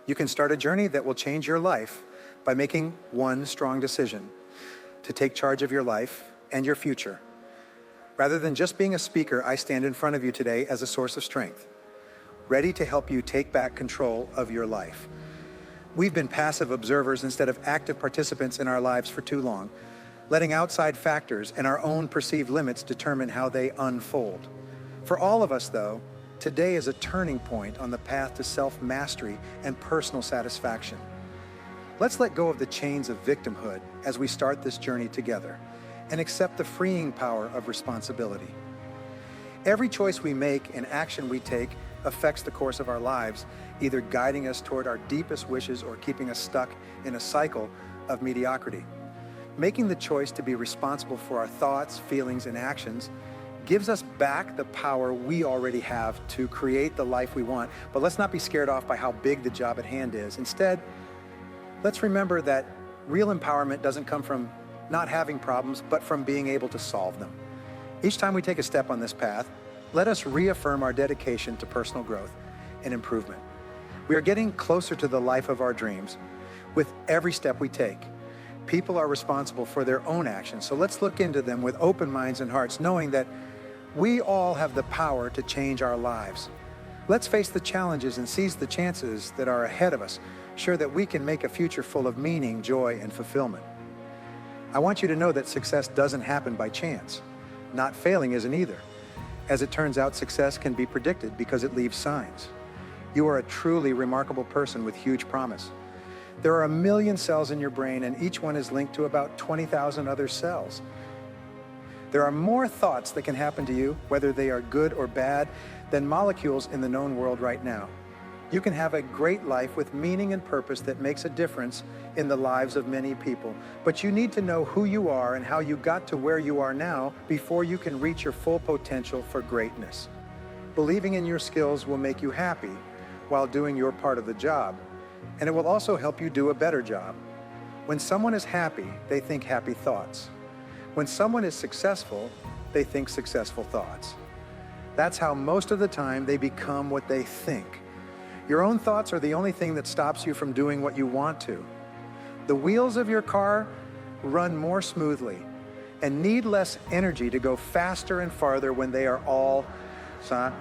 You can start a journey that will change your life by making one strong decision to take charge of your life and your future. Rather than just being a speaker, I stand in front of you today as a source of strength, ready to help you take back control of your life. We've been passive observers instead of active participants in our lives for too long, letting outside factors and our own perceived limits determine how they unfold. For all of us, though, today is a turning point on the path to self-mastery and personal satisfaction. Let's let go of the chains of victimhood as we start this journey together and accept the freeing power of responsibility. Every choice we make and action we take affects the course of our lives, either guiding us toward our deepest wishes or keeping us stuck in a cycle of mediocrity. Making the choice to be responsible for our thoughts, feelings, and actions gives us back the power we already have to create the life we want. But let's not be scared off by how big the job at hand is. Instead, let's remember that real empowerment doesn't come from not having problems, but from being able to solve them. Each time we take a step on this path, let us reaffirm our dedication to personal growth and improvement. We are getting closer to the life of our dreams with every step we take. People are responsible for their own actions, so let's look into them with open minds and hearts, knowing that we all have the power to change our lives. Let's face the challenges and seize the chances that are ahead of us, sure that we can make a future full of meaning, joy, and fulfillment. I want you to know that success doesn't happen by chance. Not failing isn't either. As it turns out, success can be predicted because it leaves signs. You are a truly remarkable person with huge promise. There are 1 million cells in your brain, and each one is linked to about 20,000 other cells. There are more thoughts that can happen to you, whether they are good or bad, than molecules in the known world right now. You can have a great life with meaning and purpose that makes a difference in the lives of many people. But you need to know who you are and how you got to where you are now before you can reach your full potential for greatness. Believing in your skills will make you happy while doing your part of the job, and it will also help you do a better job. When someone is happy, they think happy thoughts. When someone is successful, they think successful thoughts. That's how most of the time they become what they think. Your own thoughts are the only thing that stops you from doing what you want to. The wheels of your car run more smoothly and need less energy to go faster and farther when they are all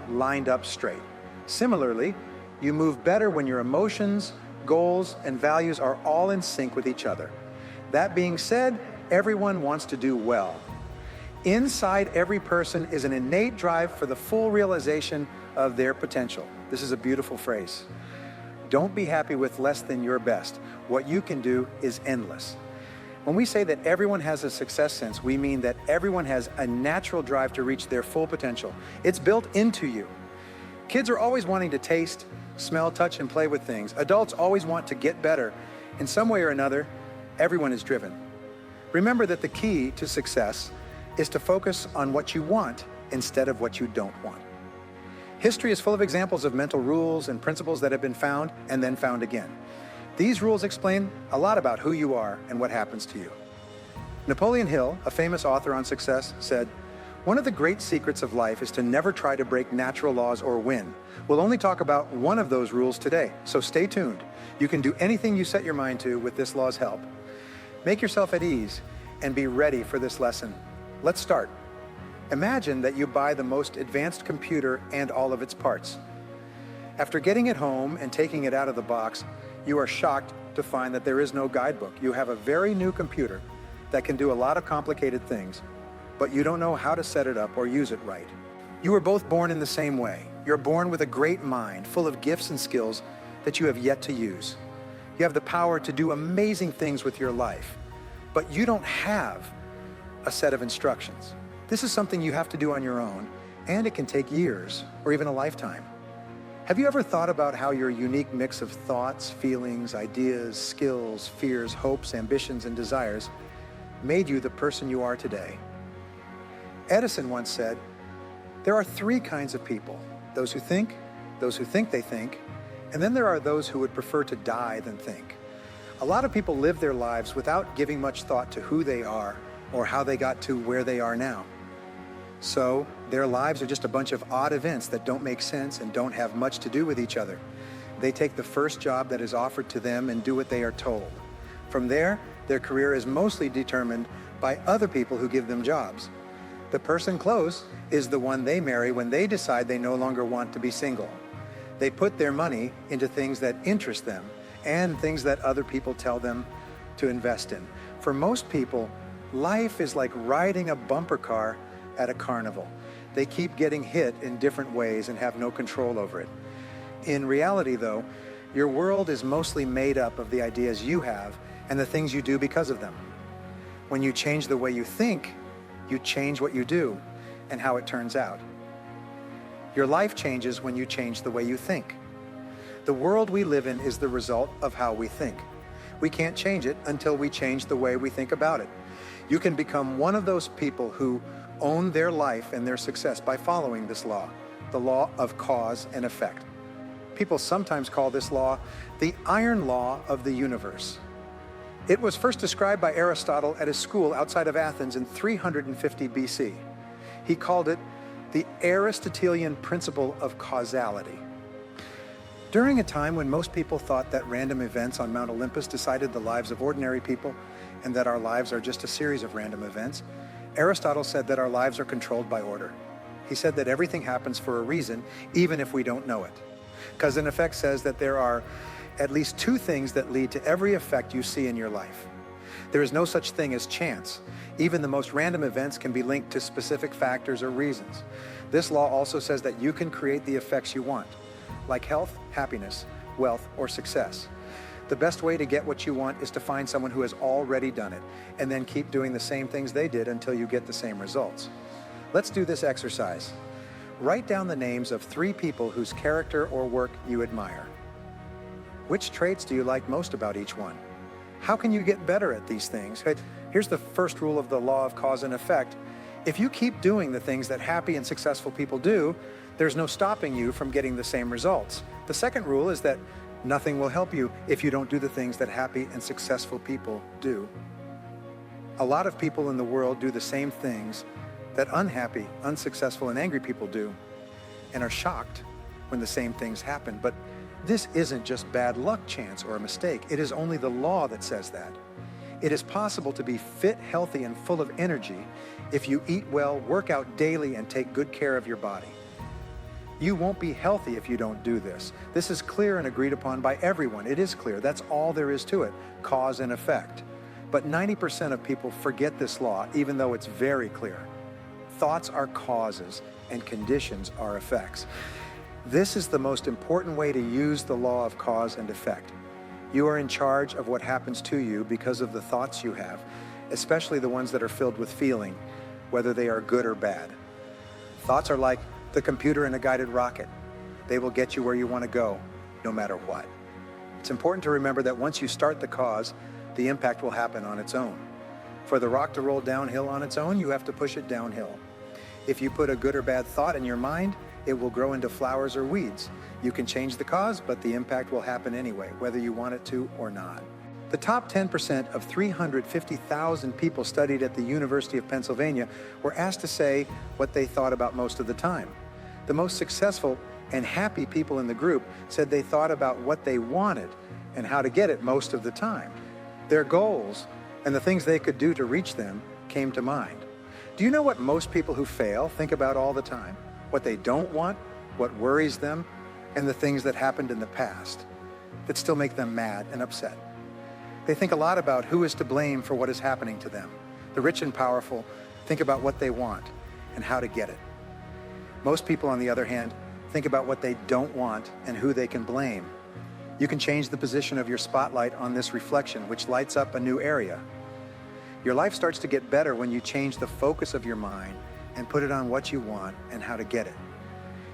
lined up straight. Similarly, you move better when your emotions, goals, and values are all in sync with each other. That being said, everyone wants to do well. Inside every person is an innate drive for the full realization of their potential. This is a beautiful phrase. Don't be happy with less than your best. What you can do is endless. When we say that everyone has a success sense, we mean that everyone has a natural drive to reach their full potential. It's built into you. Kids are always wanting to taste, smell, touch, and play with things. Adults always want to get better. In some way or another, everyone is driven. Remember that the key to success is to focus on what you want instead of what you don't want. History is full of examples of mental rules and principles that have been found and then found again. These rules explain a lot about who you are and what happens to you. Napoleon Hill, a famous author on success, said, "One of the great secrets of life is to never try to break natural laws or win. We'll only talk about one of those rules today, so stay tuned. You can do anything you set your mind to with this law's help. Make yourself at ease and be ready for this lesson. Let's start. Imagine that you buy the most advanced computer and all of its parts. After getting it home and taking it out of the box, you are shocked to find that there is no guidebook. You have a very new computer that can do a lot of complicated things, but you don't know how to set it up or use it right. You were both born in the same way. You're born with a great mind, full of gifts and skills that you have yet to use. You have the power to do amazing things with your life, but you don't have a set of instructions. This is something you have to do on your own, and it can take years or even a lifetime. Have you ever thought about how your unique mix of thoughts, feelings, ideas, skills, fears, hopes, ambitions, and desires made you the person you are today? Edison once said, "There are 3 kinds of people: those who think they think, and then there are those who would prefer to die than think." A lot of people live their lives without giving much thought to who they are or how they got to where they are now. So their lives are just a bunch of odd events that don't make sense and don't have much to do with each other. They take the first job that is offered to them and do what they are told. From there, their career is mostly determined by other people who give them jobs. The person close is the one they marry when they decide they no longer want to be single. They put their money into things that interest them and things that other people tell them to invest in. For most people, life is like riding a bumper car at a carnival. They keep getting hit in different ways and have no control over it. In reality, though, your world is mostly made up of the ideas you have and the things you do because of them. When you change the way you think, you change what you do and how it turns out. Your life changes when you change the way you think. The world we live in is the result of how we think. We can't change it until we change the way we think about it. You can become one of those people who own their life and their success by following this law, the law of cause and effect. People sometimes call this law the iron law of the universe. It was first described by Aristotle at his school outside of Athens in 350 BC. He called it the Aristotelian principle of causality. During a time when most people thought that random events on Mount Olympus decided the lives of ordinary people and that our lives are just a series of random events, Aristotle said that our lives are controlled by order. He said that everything happens for a reason, even if we don't know it. Cause and effect says that there are at least two things that lead to every effect you see in your life. There is no such thing as chance. Even the most random events can be linked to specific factors or reasons. This law also says that you can create the effects you want, like health, happiness, wealth, or success. The best way to get what you want is to find someone who has already done it, and then keep doing the same things they did until you get the same results. Let's do this exercise. Write down the names of 3 people whose character or work you admire. Which traits do you like most about each one? How can you get better at these things? Here's the first rule of the law of cause and effect. If you keep doing the things that happy and successful people do, there's no stopping you from getting the same results. The second rule is that nothing will help you if you don't do the things that happy and successful people do. A lot of people in the world do the same things that unhappy, unsuccessful, and angry people do, and are shocked when the same things happen. But this isn't just bad luck, chance, or a mistake. It is only the law that says that. It is possible to be fit, healthy, and full of energy if you eat well, work out daily, and take good care of your body. You won't be healthy if you don't do this. This is clear and agreed upon by everyone. It is clear. That's all there is to it, cause and effect. But 90% of people forget this law, even though it's very clear. Thoughts are causes and conditions are effects. This is the most important way to use the law of cause and effect. You are in charge of what happens to you because of the thoughts you have, especially the ones that are filled with feeling, whether they are good or bad. Thoughts are like the computer in a guided rocket. They will get you where you want to go, no matter what. It's important to remember that once you start the cause, the impact will happen on its own. For the rock to roll downhill on its own, you have to push it downhill. If you put a good or bad thought in your mind, it will grow into flowers or weeds. You can change the cause, but the impact will happen anyway, whether you want it to or not. The top 10% of 350,000 people studied at the University of Pennsylvania were asked to say what they thought about most of the time. The most successful and happy people in the group said they thought about what they wanted and how to get it most of the time. Their goals and the things they could do to reach them came to mind. Do you know what most people who fail think about all the time? What they don't want, what worries them, and the things that happened in the past that still make them mad and upset. They think a lot about who is to blame for what is happening to them. The rich and powerful think about what they want and how to get it. Most people, on the other hand, think about what they don't want and who they can blame. You can change the position of your spotlight on this reflection, which lights up a new area. Your life starts to get better when you change the focus of your mind and put it on what you want and how to get it.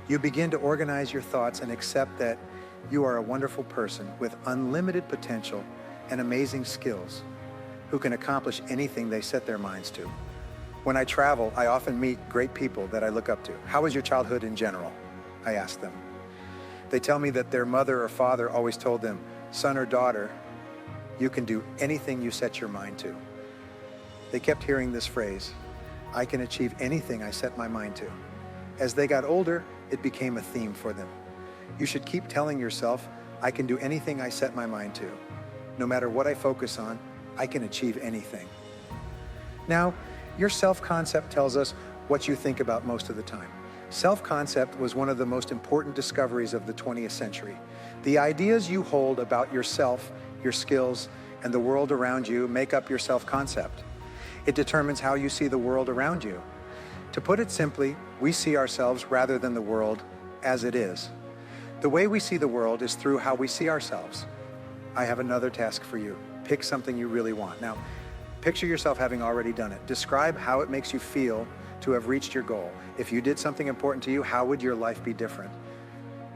You begin to organize your thoughts and accept that you are a wonderful person with unlimited potential and amazing skills who can accomplish anything they set their minds to. When I travel, I often meet great people that I look up to. How was your childhood in general? I ask them. They tell me that their mother or father always told them, son or daughter, you can do anything you set your mind to. They kept hearing this phrase, I can achieve anything I set my mind to. As they got older, it became a theme for them. You should keep telling yourself, I can do anything I set my mind to. No matter what I focus on, I can achieve anything. Now, your self-concept tells us what you think about most of the time. Self-concept was one of the most important discoveries of the 20th century. The ideas you hold about yourself, your skills, and the world around you make up your self-concept. It determines how you see the world around you. To put it simply, we see ourselves rather than the world as it is. The way we see the world is through how we see ourselves. I have another task for you. Pick something you really want. Now, picture yourself having already done it. Describe how it makes you feel to have reached your goal. If you did something important to you, how would your life be different?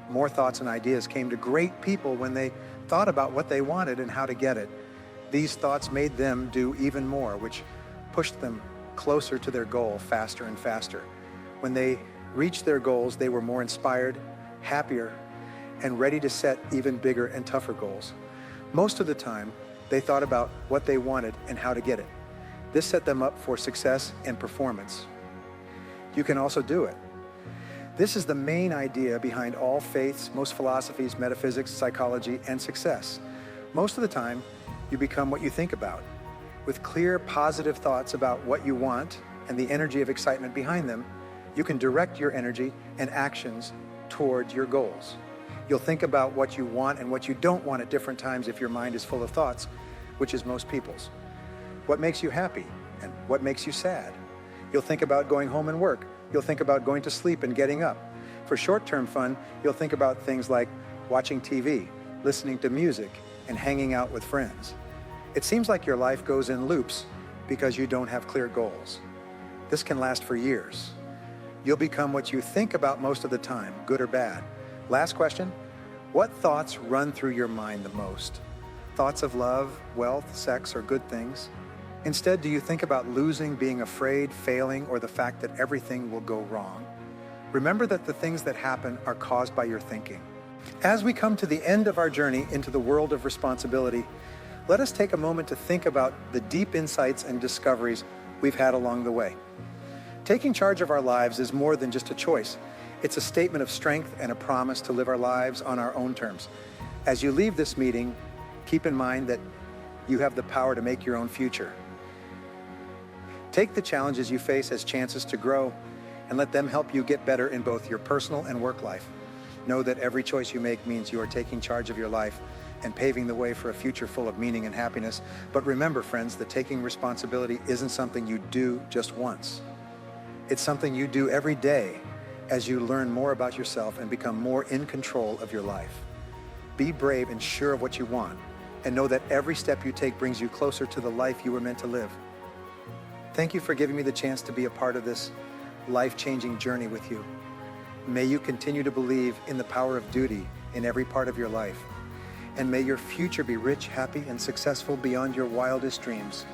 More thoughts and ideas came to great people when they thought about what they wanted and how to get it. These thoughts made them do even more, which pushed them closer to their goal faster and faster. When they reached their goals, they were more inspired, happier, and ready to set even bigger and tougher goals. Most of the time, they thought about what they wanted and how to get it. This set them up for success and performance. You can also do it. This is the main idea behind all faiths, most philosophies, metaphysics, psychology, and success. Most of the time, you become what you think about. With clear, positive thoughts about what you want and the energy of excitement behind them, you can direct your energy and actions toward your goals. You'll think about what you want and what you don't want at different times if your mind is full of thoughts, which is most people's. What makes you happy and what makes you sad? You'll think about going home and work. You'll think about going to sleep and getting up. For short-term fun, you'll think about things like watching TV, listening to music, and hanging out with friends. It seems like your life goes in loops because you don't have clear goals. This can last for years. You'll become what you think about most of the time, good or bad. Last question, what thoughts run through your mind the most? Thoughts of love, wealth, sex, or good things? Instead, do you think about losing, being afraid, failing, or the fact that everything will go wrong? Remember that the things that happen are caused by your thinking. As we come to the end of our journey into the world of responsibility, let us take a moment to think about the deep insights and discoveries we've had along the way. Taking charge of our lives is more than just a choice. It's a statement of strength and a promise to live our lives on our own terms. As you leave this meeting, keep in mind that you have the power to make your own future. Take the challenges you face as chances to grow and let them help you get better in both your personal and work life. Know that every choice you make means you are taking charge of your life and paving the way for a future full of meaning and happiness. But remember, friends, that taking responsibility isn't something you do just once. It's something you do every day as you learn more about yourself and become more in control of your life. Be brave and sure of what you want, and know that every step you take brings you closer to the life you were meant to live. Thank you for giving me the chance to be a part of this life-changing journey with you. May you continue to believe in the power of duty in every part of your life. And may your future be rich, happy, and successful beyond your wildest dreams.